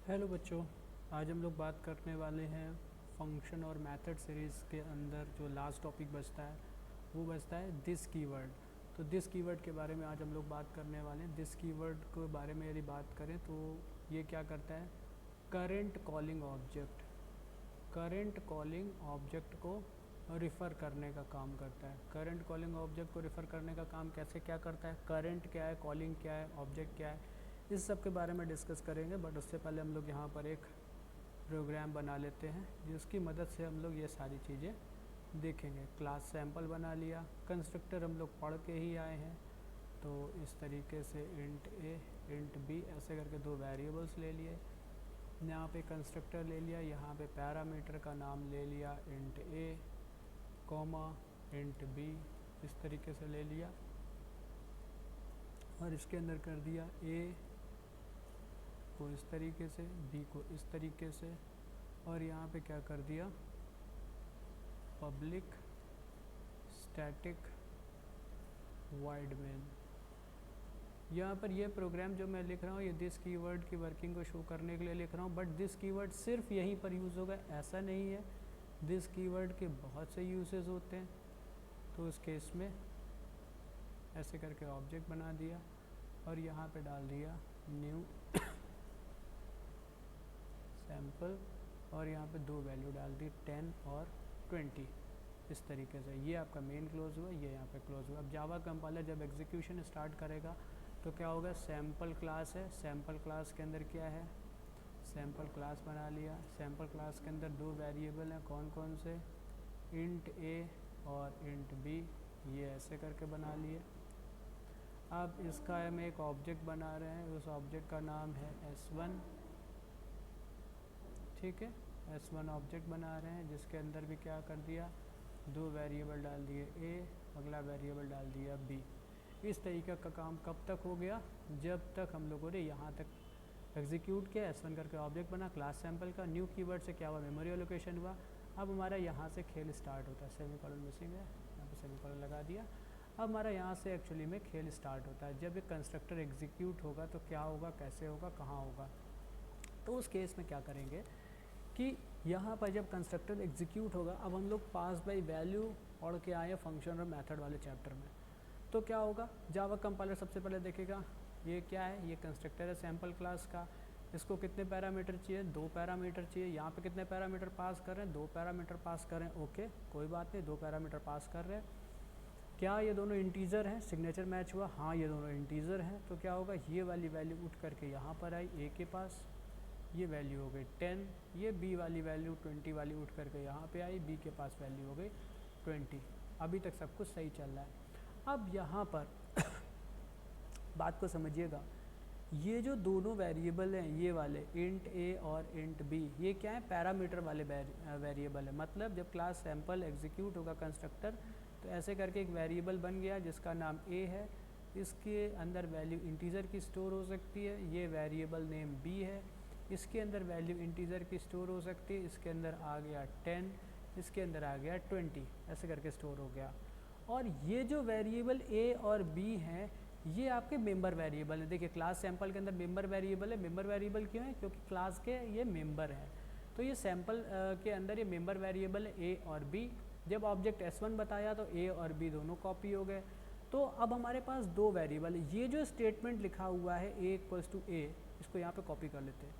Hello बच्चों, आज हम लोग बात करने वाले हैं फंक्शन और मेथड सीरीज़ के अंदर जो लास्ट टॉपिक बचता है वो बचता है दिस कीवर्ड। तो दिस कीवर्ड के बारे में आज हम लोग बात करने वाले हैं। दिस कीवर्ड के बारे में यदि बात करें तो ये क्या करता है, current calling object, current calling object को रिफ़र करने का काम करता है। करंट कॉलिंग ऑब्जेक्ट को रिफ़र करने का काम कैसे क्या करता है, करंट क्या है, कॉलिंग क्या है, ऑब्जेक्ट क्या है, इस सब के बारे में डिस्कस करेंगे। बट उससे पहले हम लोग यहाँ पर एक प्रोग्राम बना लेते हैं जिसकी मदद से हम लोग ये सारी चीज़ें देखेंगे। क्लास सैम्पल बना लिया, कंस्ट्रक्टर हम लोग पढ़ के ही आए हैं, तो इस तरीके से इंट ए इंट बी ऐसे करके दो वेरिएबल्स ले लिए। यहाँ पे कंस्ट्रक्टर ले लिया, यहाँ पे पैरामीटर का नाम ले लिया इंट ए कॉमा इंट बी, इस तरीके से ले लिया और इसके अंदर कर दिया ए को इस तरीके से, बी को इस तरीके से, और यहाँ पे क्या कर दिया पब्लिक स्टैटिक वाइड मेन। यहाँ पर ये प्रोग्राम जो मैं लिख रहा हूँ ये दिस कीवर्ड की वर्किंग को शो करने के लिए लिख रहा हूँ, बट दिस कीवर्ड सिर्फ यहीं पर यूज़ होगा ऐसा नहीं है। दिस कीवर्ड के बहुत से यूजेस होते हैं। तो उस केस में ऐसे करके ऑब्जेक्ट बना दिया और यहाँ पे डाल दिया न्यू सैम्पल और यहाँ पे दो वैल्यू डाल दी 10 और 20। इस तरीके से ये आपका मेन क्लोज हुआ, ये यहाँ पे क्लोज हुआ। अब जावा कंपाइलर जब एग्जीक्यूशन स्टार्ट करेगा तो क्या होगा, सैम्पल क्लास है, सैम्पल क्लास के अंदर क्या है, सैम्पल क्लास बना लिया। सैम्पल क्लास के अंदर दो वेरिएबल हैं, कौन कौन से, इंट ए और इंट बी, ये ऐसे करके बना लिए। अब इसका हम एक ऑब्जेक्ट बना रहे हैं, उस ऑब्जेक्ट का नाम है S1, ठीक है। S1 ऑब्जेक्ट बना रहे हैं जिसके अंदर भी क्या कर दिया, दो वेरिएबल डाल दिए ए, अगला वेरिएबल डाल दिया बी। इस तरीके का काम कब तक हो गया, जब तक हम लोगों ने यहाँ तक एग्जीक्यूट किया, S1 करके ऑब्जेक्ट बना, क्लास सैम्पल का न्यू कीवर्ड से क्या हुआ, मेमोरी एलोकेशन हुआ। अब हमारा यहाँ से खेल स्टार्ट होता है, सेमीकोलन मिसिंग है, यहाँ पे सेमीकोलन लगा दिया। अब हमारा यहाँ से एक्चुअली में खेल स्टार्ट होता है। जब एक कंस्ट्रक्टर एग्जीक्यूट होगा तो क्या होगा, कैसे होगा, कहाँ होगा। तो उस केस में क्या करेंगे कि यहाँ पर जब कंस्ट्रक्टर एग्जीक्यूट होगा, अब हम लोग पास बाय वैल्यू पढ़ के आए फंक्शन और मेथड वाले चैप्टर में, तो क्या होगा, जावा कंपाइलर सबसे पहले देखेगा ये क्या है, ये कंस्ट्रक्टर है सैम्पल क्लास का, इसको कितने पैरामीटर चाहिए, दो पैरामीटर चाहिए। यहाँ पे कितने पैरामीटर पास कर रहे हैं, दो पैरामीटर पास कर रहे हैं, ओके कोई बात नहीं, दो पैरामीटर पास कर रहे हैं। क्या ये दोनों इंटीजर हैं, सिग्नेचर मैच हुआ, हाँ ये दोनों इंटीजर हैं। तो क्या होगा, ये वाली वैल्यू उठ करके यहाँ पर आई ए के पास, ये वैल्यू हो गई 10, ये बी वाली वैल्यू 20 वाली उठ करके यहाँ पे आई, बी के पास वैल्यू हो गई 20। अभी तक सब कुछ सही चल रहा है। अब यहाँ पर बात को समझिएगा, ये जो दोनों वेरिएबल हैं, ये वाले इंट ए और इंट बी, ये क्या है, पैरामीटर वाले वेरिएबल है। मतलब जब क्लास सैम्पल एग्जीक्यूट होगा कंस्ट्रक्टर, तो ऐसे करके एक वेरिएबल बन गया जिसका नाम ए है, इसके अंदर वैल्यू इंटीजर की स्टोर हो सकती है, ये वेरिएबल नेम बी है, इसके अंदर वैल्यू इंटीजर की स्टोर हो सकती है, इसके अंदर आ गया 10, इसके अंदर आ गया 20, ऐसे करके स्टोर हो गया। और ये जो वेरिएबल ए और बी हैं ये आपके मेंबर वेरिएबल है। देखिए क्लास सैम्पल के अंदर मेंबर वेरिएबल है, मेंबर वेरिएबल क्यों है, क्योंकि क्लास के ये मेंबर है। तो ये सैम्पल के अंदर ये मेंबर वेरिएबल है ए और बी। जब ऑब्जेक्ट S1 बताया तो ए और बी दोनों कॉपी हो गए। तो अब हमारे पास दो वेरिएबल है, ये जो स्टेटमेंट लिखा हुआ है ए इक्वल्स टू ए, इसको यहाँ पे कॉपी कर लेते हैं।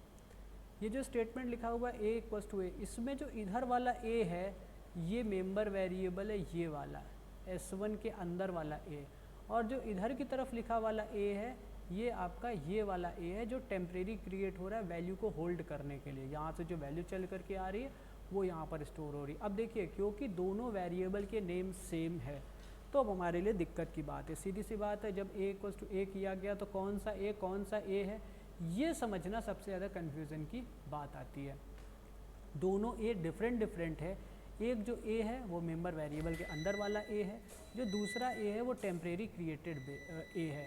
ये जो स्टेटमेंट लिखा हुआ है ए इक्वल्स टू ए, इसमें जो इधर वाला ए है ये मेंबर वेरिएबल है, ये वाला S1 के अंदर वाला ए, और जो इधर की तरफ लिखा वाला ए है ये आपका ये वाला ए है जो टेम्परेरी क्रिएट हो रहा है वैल्यू को होल्ड करने के लिए। यहाँ से जो वैल्यू चल करके आ रही है वो यहाँ पर स्टोर हो रही है। अब देखिए क्योंकि दोनों वेरिएबल के नेम सेम है तो अब हमारे लिए दिक्कत की बात है, सीधी सी बात है। जब ए इक्वल्स टू ए किया गया तो कौन सा ए है, ये समझना सबसे ज़्यादा कन्फ्यूज़न की बात आती है। दोनों ए डिफरेंट है, एक जो ए है वो मेंबर वेरिएबल के अंदर वाला ए है, जो दूसरा ए है वो टेम्परेरी क्रिएटेड ए है।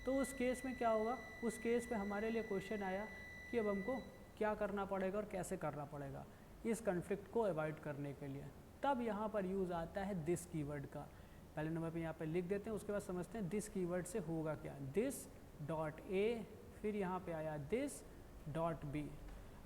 तो उस केस में क्या होगा, उस केस में हमारे लिए क्वेश्चन आया कि अब हमको क्या करना पड़ेगा और कैसे करना पड़ेगा इस कन्फ्लिक्ट को अवॉइड करने के लिए। तब यहाँ पर यूज़ आता है दिस कीवर्ड का। पहले नंबर पे यहाँ पे लिख देते हैं, उसके बाद समझते हैं दिस कीवर्ड से होगा क्या। दिस डॉट ए, फिर यहाँ पे आया दिस डॉट बी।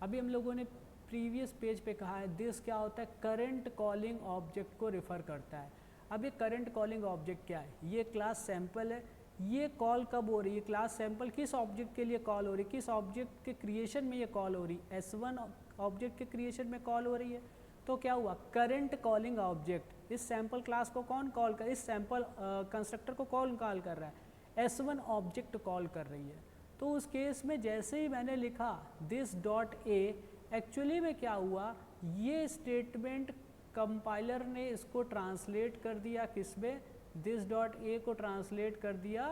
अभी हम लोगों ने प्रीवियस पेज पे कहा है दिस क्या होता है, करंट कॉलिंग ऑब्जेक्ट को रिफ़र करता है। अब ये करंट कॉलिंग ऑब्जेक्ट क्या है, ये क्लास सैम्पल है, ये कॉल कब हो रही है, क्लास सैम्पल किस ऑब्जेक्ट के लिए कॉल हो रही है, किस ऑब्जेक्ट के क्रिएशन में ये कॉल हो रही है, S1 ऑब्जेक्ट के क्रिएशन में कॉल हो रही है। तो क्या हुआ, करंट कॉलिंग ऑब्जेक्ट इस सैम्पल क्लास को कौन कॉल कर, इस सैम्पल कंस्ट्रक्टर को कौन कॉल कर रहा है, S1 ऑब्जेक्ट कॉल कर रही है। तो उस केस में जैसे ही मैंने लिखा दिस डॉट ए, एक्चुअली में क्या हुआ, ये स्टेटमेंट कंपाइलर ने इसको ट्रांसलेट कर दिया किस में, दिस डॉट ए को ट्रांसलेट कर दिया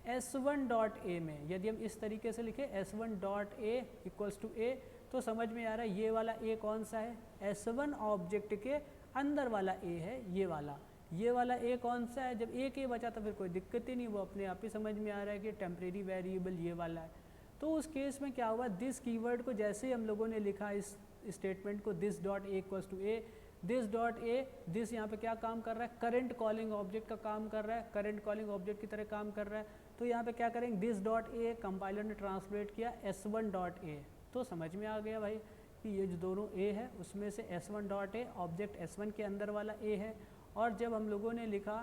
S1 डॉट ए में। यदि हम इस तरीके से लिखें S1 dot A equals to A, तो समझ में आ रहा है ये वाला ए कौन सा है, S1 ऑब्जेक्ट के अंदर वाला ए है ये वाला ए कौन सा है, जब एक ए बचा तो फिर कोई दिक्कत ही नहीं, वो अपने आप ही समझ में आ रहा है कि टेम्परेरी वेरिएबल ये वाला है। तो उस केस में क्या हुआ, दिस कीवर्ड को जैसे ही हम लोगों ने लिखा इस स्टेटमेंट को this dot A equals to a, this dot a, this यहाँ पे क्या काम कर रहा है, करंट कॉलिंग ऑब्जेक्ट का काम कर रहा है, करंट कॉलिंग ऑब्जेक्ट की तरह काम कर रहा है। तो यहाँ पे क्या करेंगे, दिस डॉट ए कंपाइलर ने ट्रांसलेट किया S1 डॉट ए। तो समझ में आ गया भाई कि ये जो दोनों ए है उसमें से S1 डॉट ए ऑब्जेक्ट S1 के अंदर वाला ए है, और जब हम लोगों ने लिखा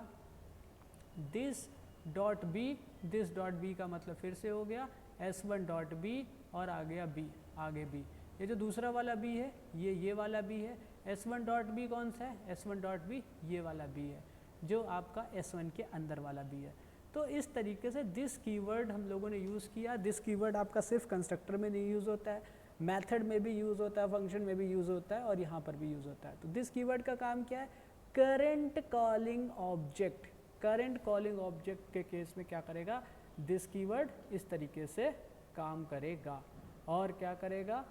this dot b, this dot b का मतलब फिर से हो गया S1 डॉट बी और आ गया बी, आगे बी। ये जो दूसरा वाला बी है ये वाला बी है, S1 डॉट बी कौन सा है, S1 डॉट बी ये वाला बी है जो आपका S1 के अंदर वाला बी है। तो इस तरीके से दिस कीवर्ड हम लोगों ने यूज़ किया। दिस कीवर्ड आपका सिर्फ कंस्ट्रक्टर में नहीं यूज़ होता है, मेथड में भी यूज़ होता है, फंक्शन में भी यूज़ होता है और यहाँ पर भी यूज़ होता है। तो दिस कीवर्ड का काम क्या है, current calling object, current calling object के केस में क्या करेगा, दिस कीवर्ड इस तरीके से काम करेगा। और क्या करेगा,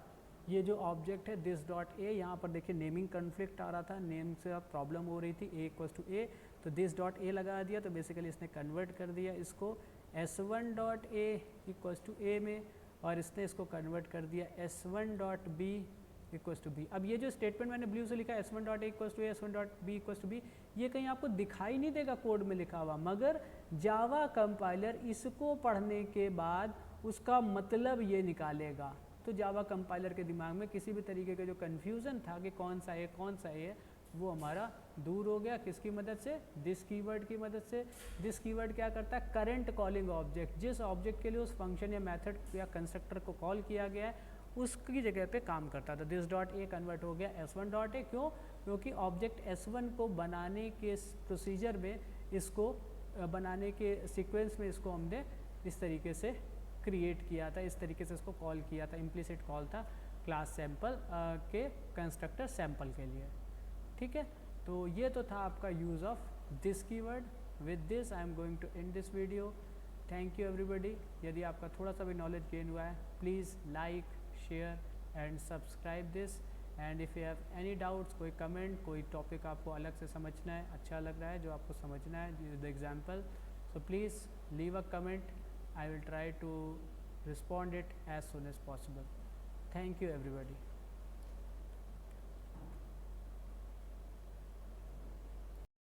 ये जो ऑब्जेक्ट है दिस डॉट ए, यहाँ पर देखिए नेमिंग कन्फ्लिक्ट आ रहा था, नेम से प्रॉब्लम हो रही थी, ए इक्वल्स टू ए, तो दिस डॉट ए लगा दिया, तो बेसिकली इसने कन्वर्ट कर दिया इसको S1 dot A equals to A में, और इसने इसको कन्वर्ट कर दिया S1 dot B equals to B. अब ये जो स्टेटमेंट मैंने ब्लू से लिखा S1 dot A equals to A, S1 dot B equals to B, ये कहीं आपको दिखाई नहीं देगा कोड में लिखा हुआ, मगर जावा कंपाइलर इसको पढ़ने के बाद उसका मतलब ये निकालेगा। तो जावा कंपाइलर के दिमाग में किसी भी तरीके का जो कन्फ्यूज़न था कि कौन सा है वो हमारा दूर हो गया, किसकी मदद से, दिस कीवर्ड की मदद से। दिस कीवर्ड क्या करता है, करंट कॉलिंग ऑब्जेक्ट, जिस ऑब्जेक्ट के लिए उस फंक्शन या मेथड या कंस्ट्रक्टर को कॉल किया गया है उसकी जगह पे काम करता था। दिस डॉट ए कन्वर्ट हो गया S1 डॉट ए, क्यों, क्योंकि ऑब्जेक्ट S1 को बनाने के प्रोसीजर में, इसको बनाने के सीक्वेंस में इसको हमने इस तरीके से क्रिएट किया था, इस तरीके से इसको कॉल किया था, इम्प्लिसिट कॉल था क्लास सैम्पल के कंस्ट्रक्टर सैम्पल के लिए। ठीक है, तो ये तो था आपका use of this keyword. With this I am going to end this video. Thank you everybody. यदि आपका थोड़ा सा भी नॉलेज गेन हुआ है, please like, share and subscribe this. And if you have any doubts, कोई कमेंट, कोई topic आपको अलग से समझना है, अच्छा लग रहा है जो आपको समझना है the example, so please leave a comment. I will try to respond it as soon as possible. Thank you everybody.